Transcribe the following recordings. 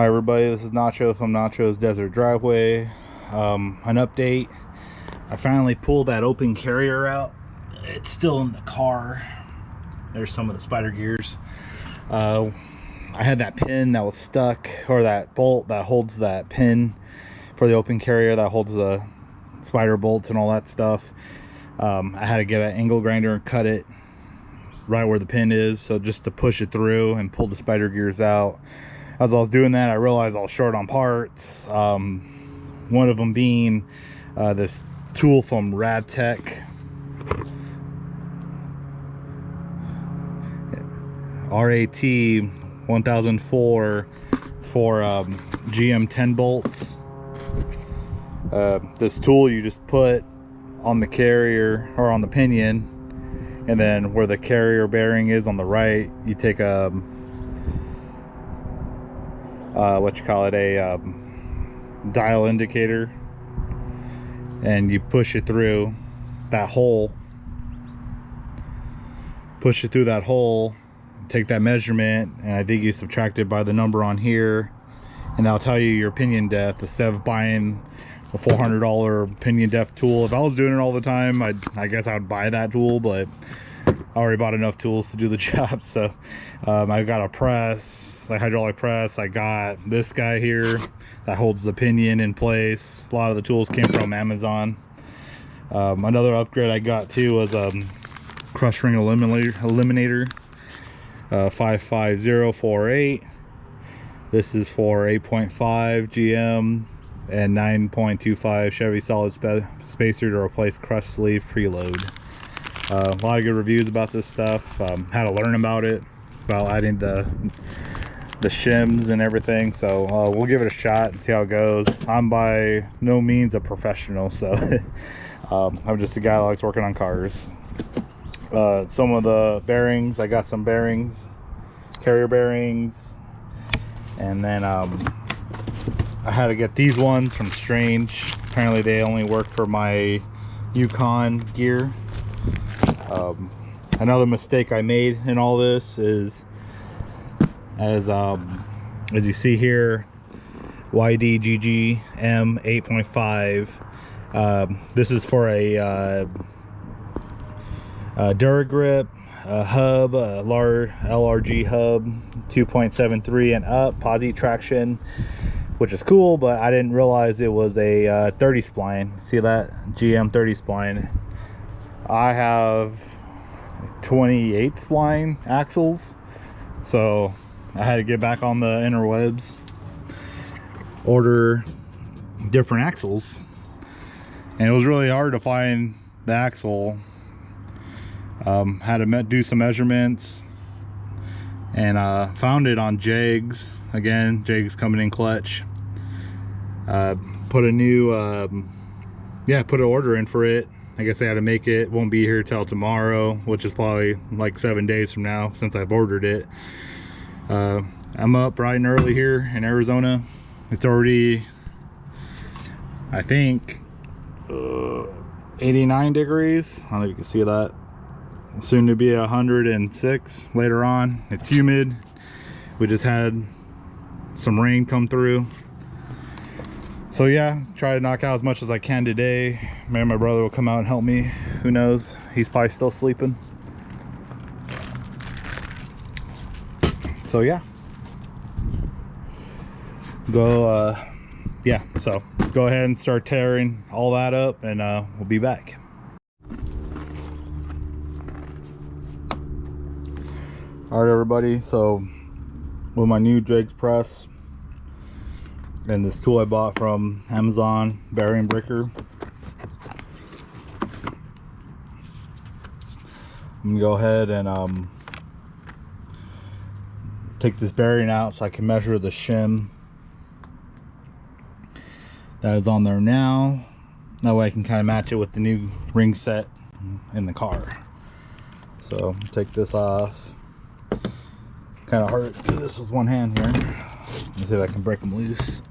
Hi everybody, this is Nacho from Nacho's Desert Driveway. An update. I finally pulled that open carrier out. It's still in the car. There's some of the spider gears. I had that pin that was stuck, or that bolt that holds that pin for the open carrier that holds the spider bolts and all that stuff. I had to get an angle grinder and cut it right where the pin is, so just to push it through and pull the spider gears out. As I was doing that, I realized I was short on parts. One of them being this tool from Radtech, RAT 1004. It's for GM 10 bolts. This tool you just put on the carrier or on the pinion, and then where the carrier bearing is on the right, you take a a dial indicator, and you push it through that hole. Push it through that hole, take that measurement, and I think you subtract it by the number on here, and that'll tell you your pinion depth instead of buying a $400 pinion depth tool. If I was doing it all the time, I guess I would buy that tool, but I already bought enough tools to do the job. So I got a press, a hydraulic press. I got this guy here that holds the pinion in place. A lot of the tools came from Amazon. Another upgrade I got too was crush ring eliminator 55048. This is for 8.5 GM and 9.25 Chevy solid spacer to replace crush sleeve preload. A lot of good reviews about this stuff. Had to learn about it, about adding the shims and everything, so we'll give it a shot and see how it goes. I'm by no means a professional, so I'm just a guy that likes working on cars. Some of the bearings, I got some bearings, carrier bearings, and then I had to get these ones from Strange. Apparently they only work for my Yukon gear. Another mistake I made in all this is, as you see here, YDGGM 8.5. This is for a Duragrip hub, a LRG hub, 2.73 and up, posi traction, which is cool, but I didn't realize it was a 30 spline. See that? GM 30 spline. I have 28 spline axles, so I had to get back on the interwebs, order different axles, and it was really hard to find the axle. Had to do some measurements, and found it on Jegs. Again, Jegs coming in clutch. Put a new put an order in for it. I guess they had to make it. Won't be here till tomorrow, which is probably like 7 days from now since I've ordered it. I'm up bright and early here in Arizona. It's already, I think, 89 degrees. I don't know if you can see that. Soon to be 106 later on. It's humid. We just had some rain come through. So yeah, try to knock out as much as I can today. Maybe my brother will come out and help me. Who knows? He's probably still sleeping. So yeah. So go ahead and start tearing all that up, and we'll be back. All right, everybody. So with my new Jegs press and this tool I bought from Amazon, bearing breaker, I'm gonna go ahead and take this bearing out so I can measure the shim that is on there now. That way I can kind of match it with the new ring set in the car. So take this off. Kind of hard to do this with one hand here. Let me see if I can break them loose.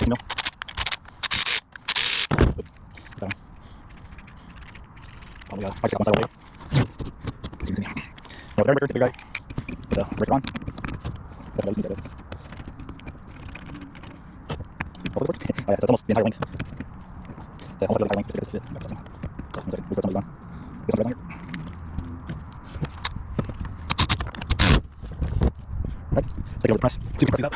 16 mil. Probably got 5 seconds on the you can see me. No, there, big guy. Break it on. Oh, this works. Oh, yeah, that's almost the entire length. So almost the entire length, just to get this to fit. So, 1 second, we've got somebody on. Get somebody on here. Right, let's take it over the press. See if we can press these up.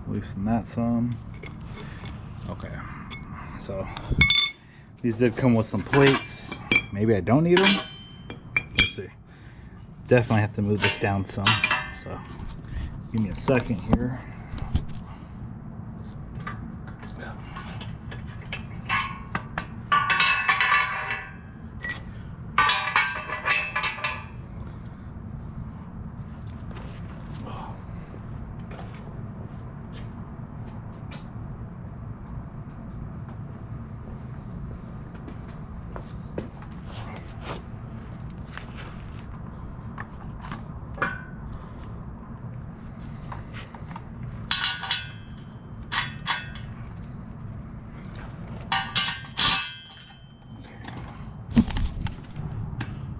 Loosen that some. Okay, so these did come with some plates. Maybe I don't need them. Let's see. Definitely have to move this down some. So give me a second here.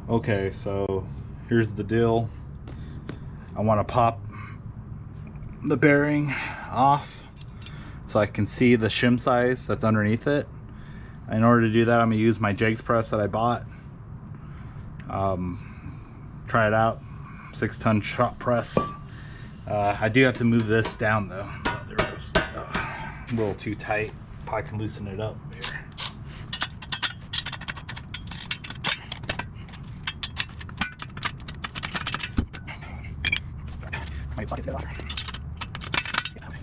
Okay, so here's the deal. I want to pop the bearing off so I can see the shim size that's underneath it. In order to do that, I'm going to use my Jegs press that I bought. Try it out. 6-ton shop press. I do have to move this down though. Oh, there it goes. A little too tight. Probably can loosen it up here. Might suck it together. Yeah, okay.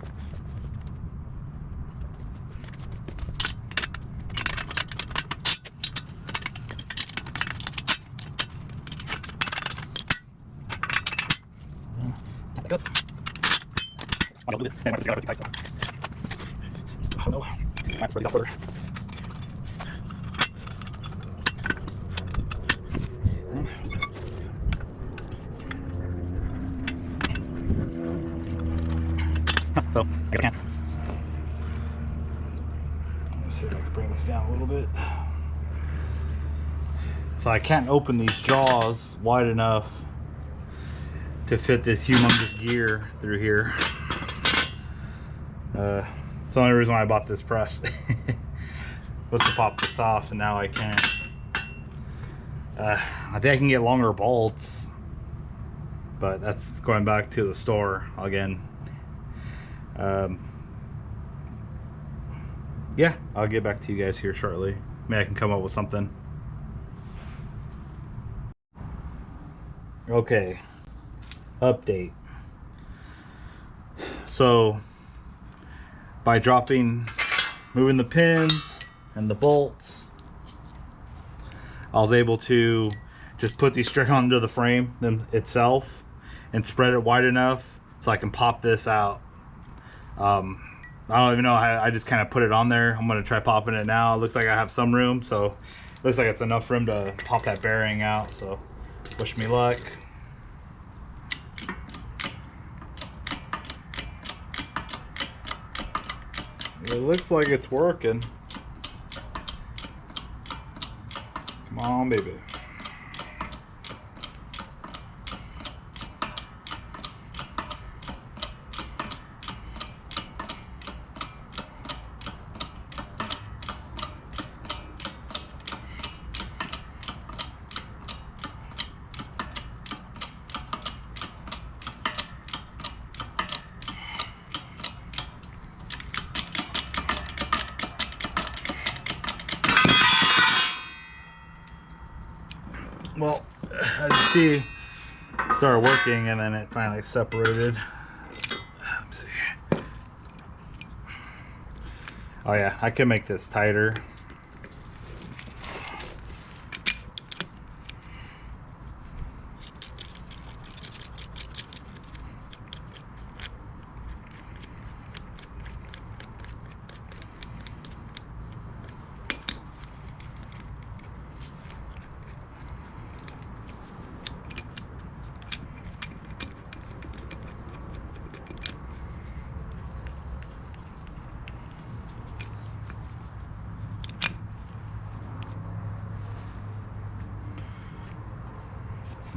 Not that good. I don't do this. I might have to tight, so. Oh no. I have to spread these out further. So, I guess I can. Let's see if I can bring this down a little bit. So I can't open these jaws wide enough to fit this humongous gear through here. It's the only reason why I bought this press. Was to pop this off, and now I can't. I think I can get longer bolts, but that's going back to the store again. Yeah, I'll get back to you guys here shortly. Maybe I can come up with something. Okay, update. So by moving the pins and the bolts, I was able to just put these straight onto the frame itself and spread it wide enough so I can pop this out. I don't even know, I just kind of put it on there. I'm going to try popping it now. It looks like I have some room, so it looks like it's enough room to pop that bearing out, so wish me luck. It looks like it's working. Come on, baby. Well, as you see, it started working and then it finally separated. Let me see. Oh yeah, I can make this tighter.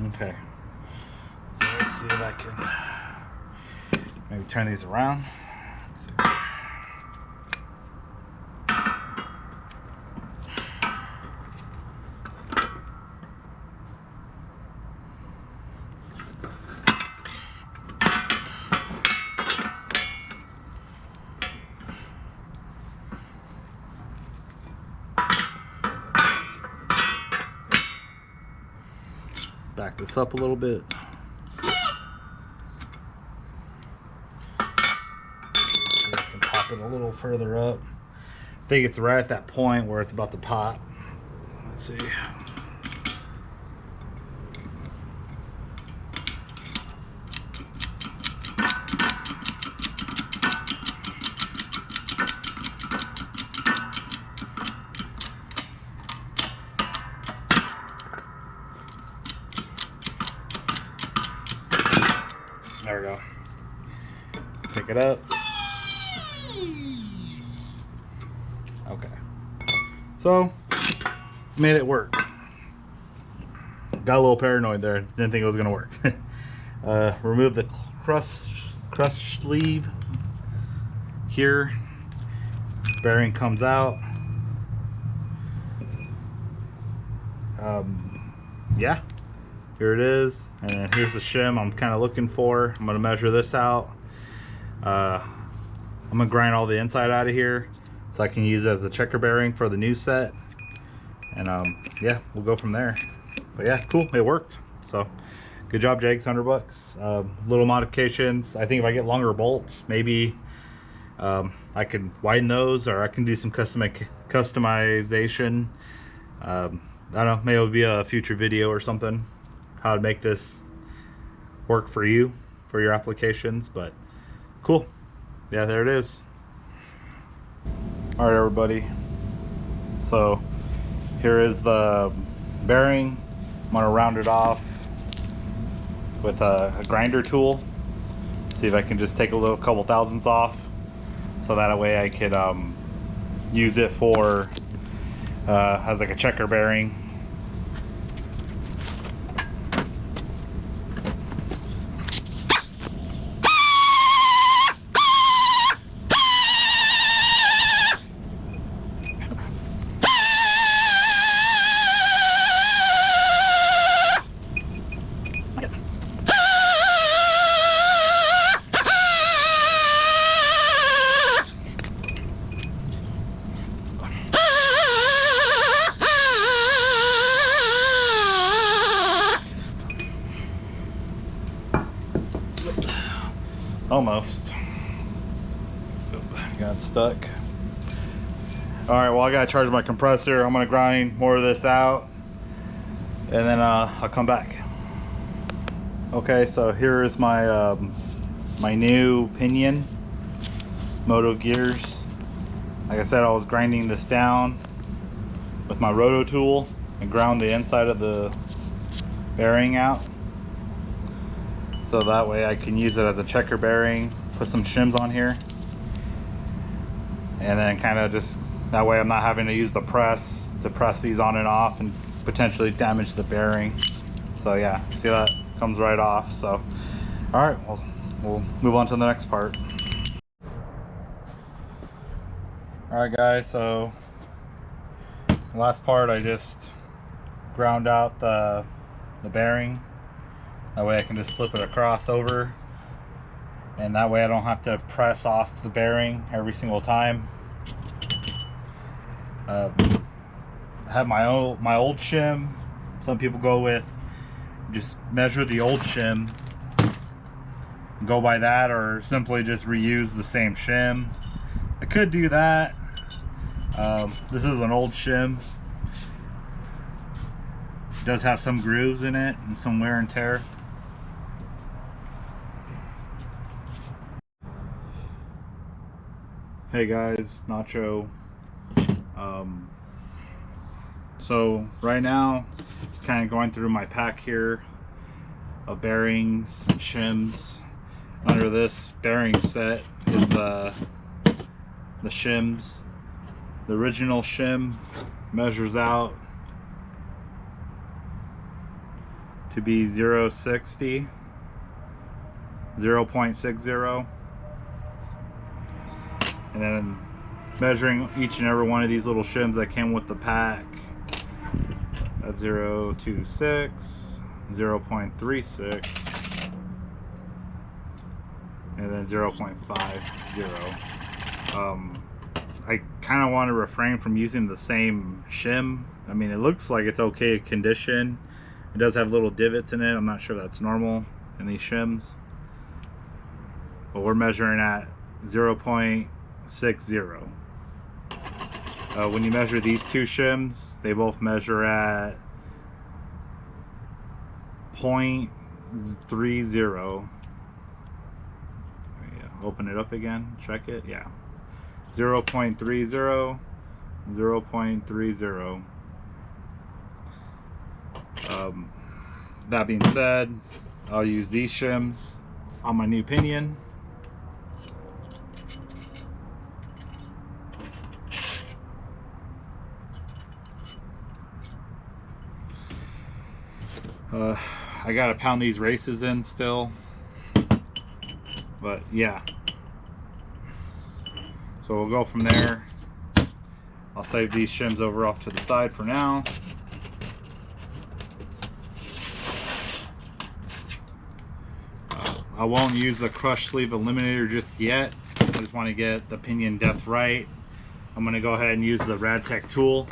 Okay, so let's see if I can maybe turn these around. Let's see. Back this up a little bit. I can pop it a little further up. I think it's right at that point where it's about to pop. Let's see. There we go. Pick it up. Okay. So, made it work. Got a little paranoid there. Didn't think it was gonna work. Remove the crush sleeve here. Bearing comes out. Yeah. Here it is, and here's the shim I'm kind of looking for. I'm going to measure this out. I'm going to grind all the inside out of here so I can use it as a checker bearing for the new set. And yeah, we'll go from there. But yeah, cool, it worked. So good job, Jake. $100. Little modifications. I think if I get longer bolts, maybe I could widen those, or I can do some customization. I don't know, maybe it'll be a future video or something, how to make this work for you, for your applications. But cool. Yeah, there it is. All right, everybody. So here is the bearing. I'm gonna round it off with a grinder tool. See if I can just take a couple thousandths off, so that way I could use it for as like a checker bearing. Almost. Got stuck. All right, well, I gotta charge my compressor. I'm gonna grind more of this out, and then I'll come back. Okay, so here is my my new pinion, moto gears. Like I said, I was grinding this down with my roto tool and ground the inside of the bearing out, so that way I can use it as a checker bearing, put some shims on here, and then kind of just, that way I'm not having to use the press to press these on and off and potentially damage the bearing. So yeah, see, that comes right off. So all right, we'll move on to the next part. All right guys, so the last part, I just ground out the bearing. That way I can just slip it across over, and that way I don't have to press off the bearing every single time. I have my old shim. Some people go with, just measure the old shim, go by that, or simply just reuse the same shim. I could do that. This is an old shim. It does have some grooves in it and some wear and tear. Hey guys, Nacho. So right now, just kind of going through my pack here of bearings and shims. Under this bearing set is the shims. The original shim measures out to be 0.60, 0.60, and then measuring each and every one of these little shims that came with the pack. That's 0.26, 0.36, and then 0.50. I kind of want to refrain from using the same shim. I mean, it looks like it's okay condition. It does have little divots in it. I'm not sure that's normal in these shims, but we're measuring at 0.60. When you measure these two shims, they both measure at 0.30. Open it up again, check it. Yeah, 0.30, 0.30. That being said, I'll use these shims on my new pinion. I gotta pound these races in still, but yeah. So we'll go from there. I'll save these shims over off to the side for now. I won't use the crush sleeve eliminator just yet. I just want to get the pinion depth right. I'm going to go ahead and use the Radtech tool,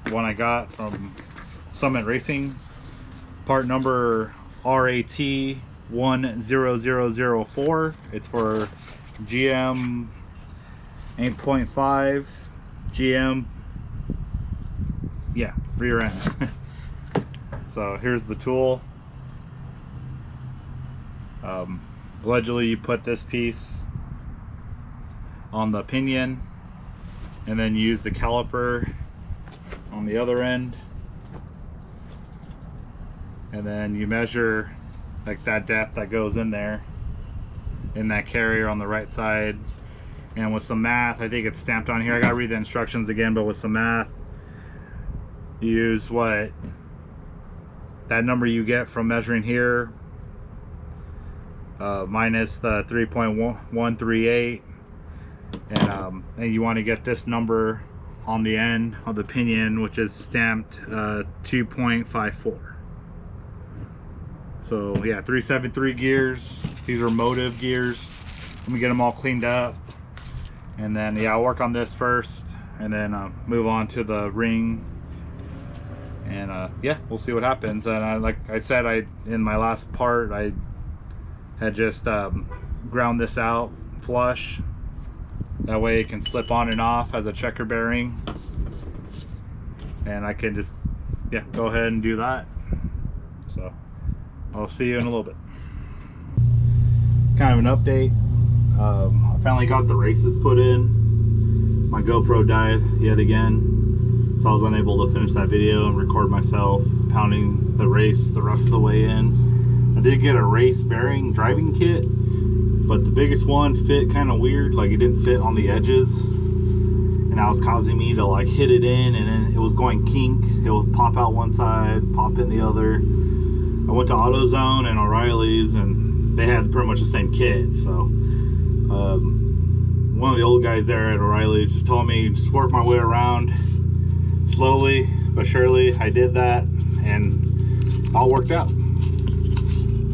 the one I got from Summit Racing. Part number RAT10004. It's for GM 8.5, GM, yeah, rear ends. So here's the tool. Allegedly you put this piece on the pinion and then use the caliper on the other end, and then you measure like that depth that goes in there in that carrier on the right side. And with some math, I think it's stamped on here, I gotta read the instructions again, but with some math, you use what that number you get from measuring here minus the 3.138, and you want to get this number on the end of the pinion, which is stamped 2.54. So yeah, 373 gears. These are motive gears. Let me get them all cleaned up, and then yeah, I'll work on this first, and then move on to the ring, and yeah, we'll see what happens. And like I said, in my last part, I had just ground this out flush. That way it can slip on and off as a checker bearing, and I can just go ahead and do that. So I'll see you in a little bit. Kind of an update. I finally got the races put in. My GoPro died yet again, so I was unable to finish that video and record myself pounding the race the rest of the way in. I did get a race bearing driving kit, but the biggest one fit kind of weird, like it didn't fit on the edges, and that was causing me to like hit it in, and then it was going kink. It would pop out one side, pop in the other. I went to AutoZone and O'Reilly's, and they had pretty much the same kit. So one of the old guys there at O'Reilly's just told me just work my way around slowly but surely. I did that, and all worked out.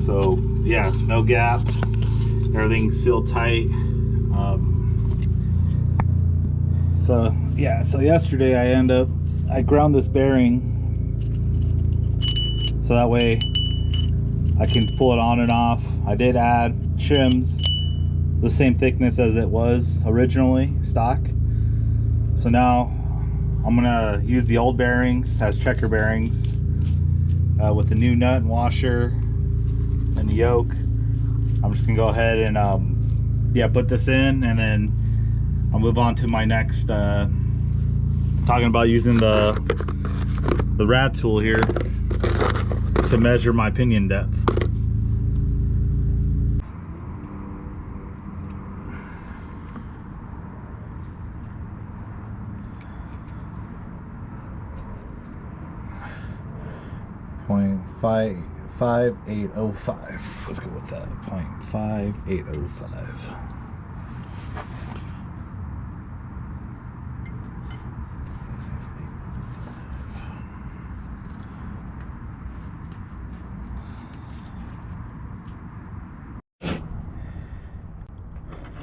So yeah, no gap, everything's sealed tight. So yeah, so yesterday I ground this bearing so that way I can pull it on and off. I did add shims the same thickness as it was originally stock. So now I'm gonna use the old bearings as checker bearings with the new nut and washer and the yoke. I'm just gonna go ahead and put this in, and then I'll move on to my next talking about using the rad tool here to measure my pinion depth. .5805. Let's go with that. 0.5805.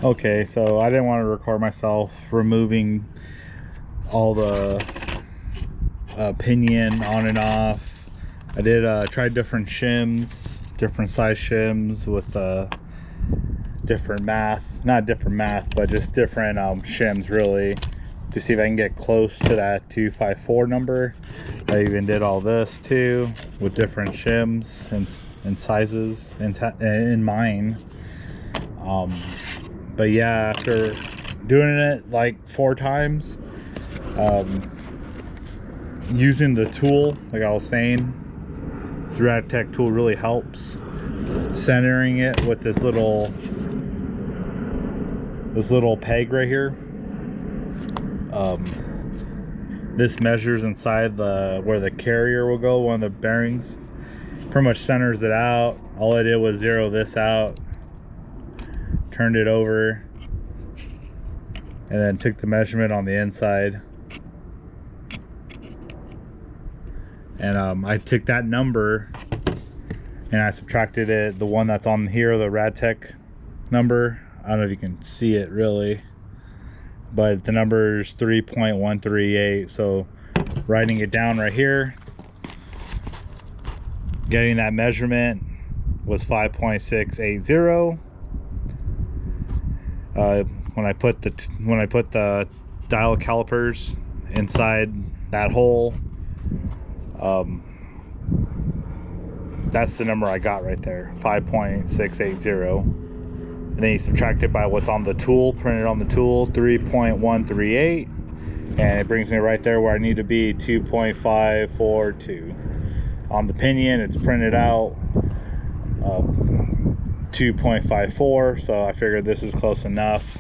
Okay, so I didn't want to record myself removing all the pinion on and off. I did try different shims, different size shims with different math, not different math, but just different shims really, to see if I can get close to that 254 number. I even did all this too with different shims and sizes in mine. But yeah, after doing it like 4 times, using the tool, like I was saying, the Radtech tool really helps. Centering it with this little peg right here. This measures inside where the carrier will go, one of the bearings. Pretty much centers it out. All I did was zero this out, turned it over, and then took the measurement on the inside. And I took that number and I subtracted it, the one that's on here, the Radtech number. I don't know if you can see it really, but the number is 3.138. So writing it down right here, getting that measurement was 5.680. When I put the dial calipers inside that hole, that's the number I got right there, 5.680. And then you subtract it by what's on the tool, printed on the tool, 3.138, and it brings me right there where I need to be, 2.542. On the pinion, it's printed out 2.54, so I figured this is close enough,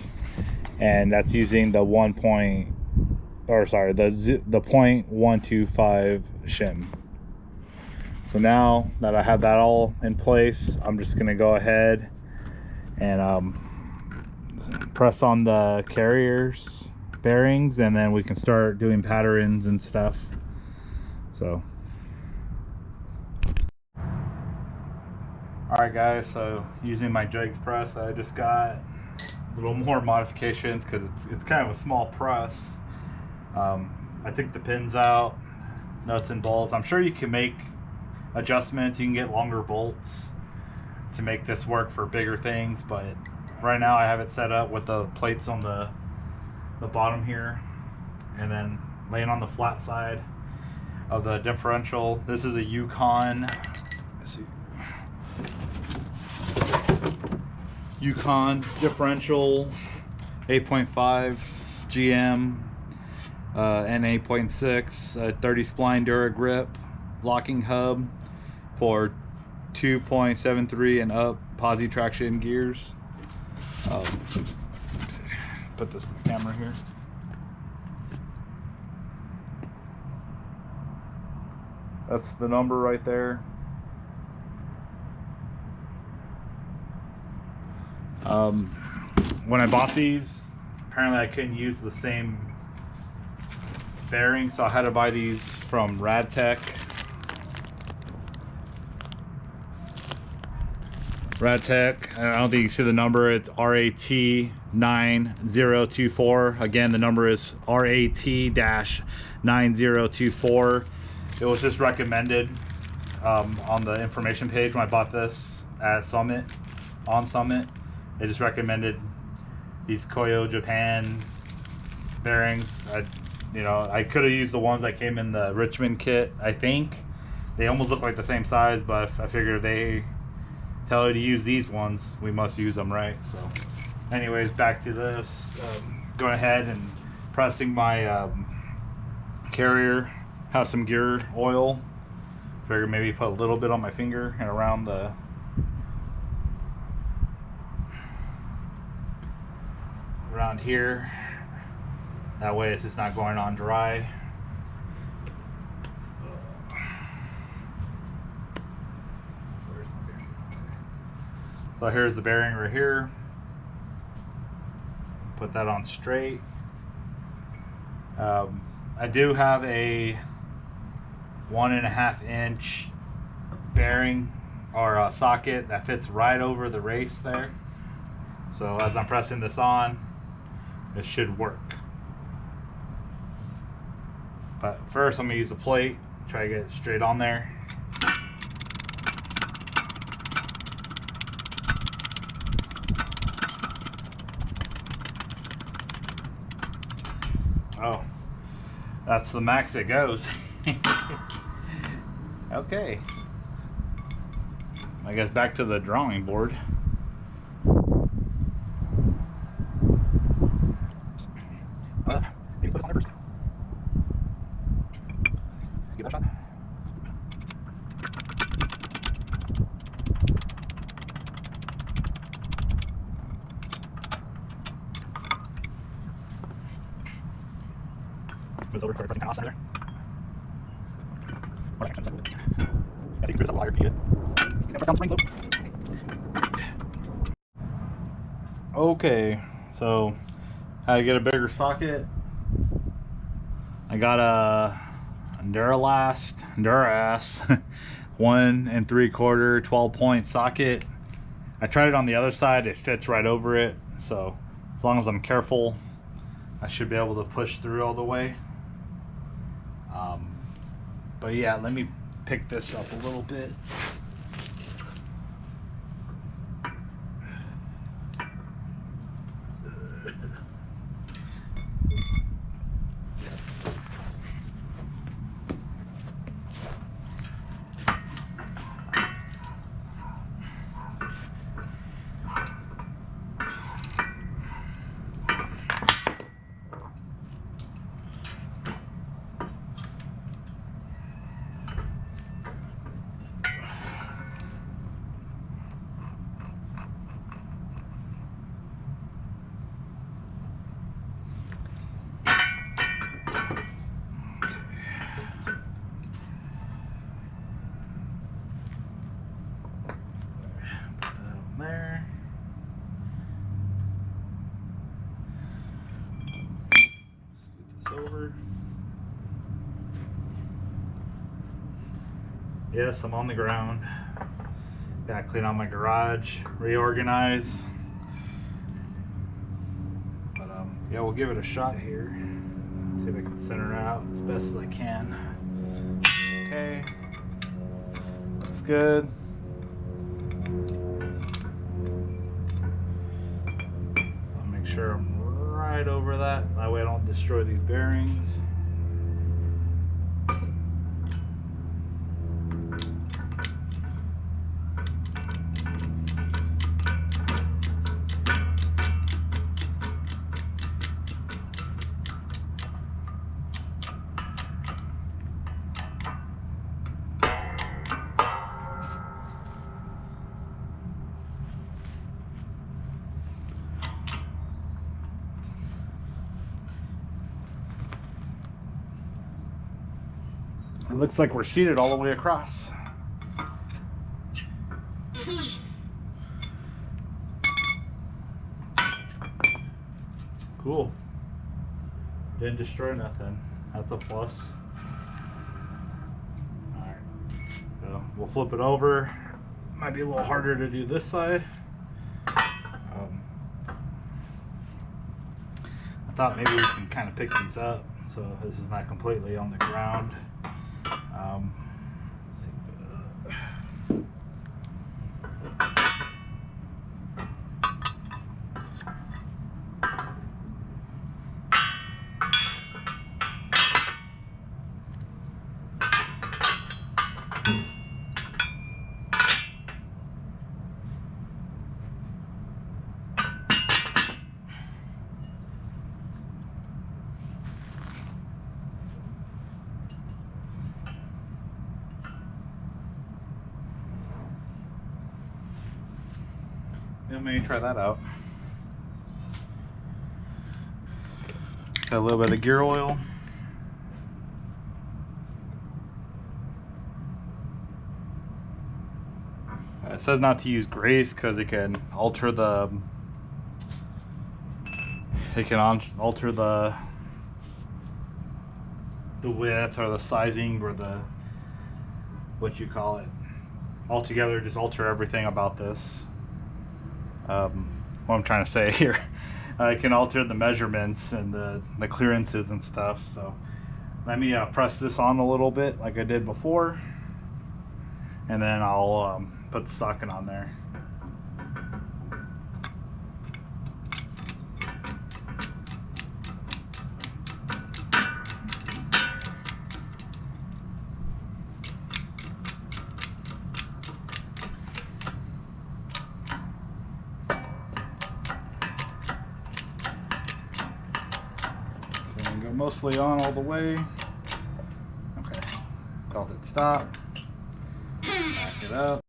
and that's using the the 0.125 shim. So now that I have that all in place, I'm just gonna go ahead and press on the carrier's bearings, and then we can start doing patterns and stuff. So alright guys, so using my Jegs press, I just got a little more modifications because it's kind of a small press. I took the pins out, nuts and bolts. I'm sure you can make adjustments, you can get longer bolts to make this work for bigger things, but right now I have it set up with the plates on the bottom here, and then laying on the flat side of the differential. This is a Yukon, let's see, Yukon differential 8.5 GM and 8.6 30 spline Dura grip locking hub for 2.73 and up posi traction gears. Put this in the camera here. That's the number right there. When I bought these, apparently I couldn't use the same bearings, so I had to buy these from Radtech. Radtech, I don't think you can see the number, it's RAT9024. Again, the number is RAT-9024. It was just recommended on the information page when I bought this at Summit, on Summit. They just recommended these Koyo Japan bearings. I could have used the ones that came in the Richmond kit, I think. They almost look like the same size, but I figured if they tell you to use these ones, we must use them, right? So anyways, back to this. Going ahead and pressing my carrier. Has some gear oil. Figured maybe put a little bit on my finger and around here. That way it's just not going on dry. So here's the bearing right here. Put that on straight. I do have a 1.5 inch bearing or a socket that fits right over the race there. So as I'm pressing this on, it should work. But first I'm gonna use the plate, try to get it straight on there. Oh, that's the max it goes. Okay. I guess back to the drawing board. Maybe put this on there first. Give that a shot. Move over, pressing kind of offset there. Or that makes sense. I think there's a wire needed. You never down springs though. Okay, so how to get a bigger socket. I got a Durass 1 3/4 12-point socket. I tried it on the other side, it fits right over it, so as long as I'm careful I should be able to push through all the way. But yeah, let me pick this up a little bit. There. Scoot this over. Yes, I'm on the ground. Gotta clean out my garage, reorganize. But yeah, we'll give it a shot here. See if I can center it out as best as I can. Okay, looks good. Sure I'm right over that way I don't destroy these bearings. It looks like we're seated all the way across. Cool. Didn't destroy nothing. That's a plus. Alright. So we'll flip it over. Might be a little harder to do this side. I thought maybe we can kind of pick these up so this is not completely on the ground. Let's see. Let me try that out. Got a little bit of gear oil. It says not to use grace because it can alter the width or the sizing or the what you call it. Altogether, just alter everything about this. What I'm trying to say here, it can alter the measurements and the clearances and stuff. So let me press this on a little bit like I did before, and then I'll put the socket on there. So go mostly on all the way. Okay, felt it stop. Back it up.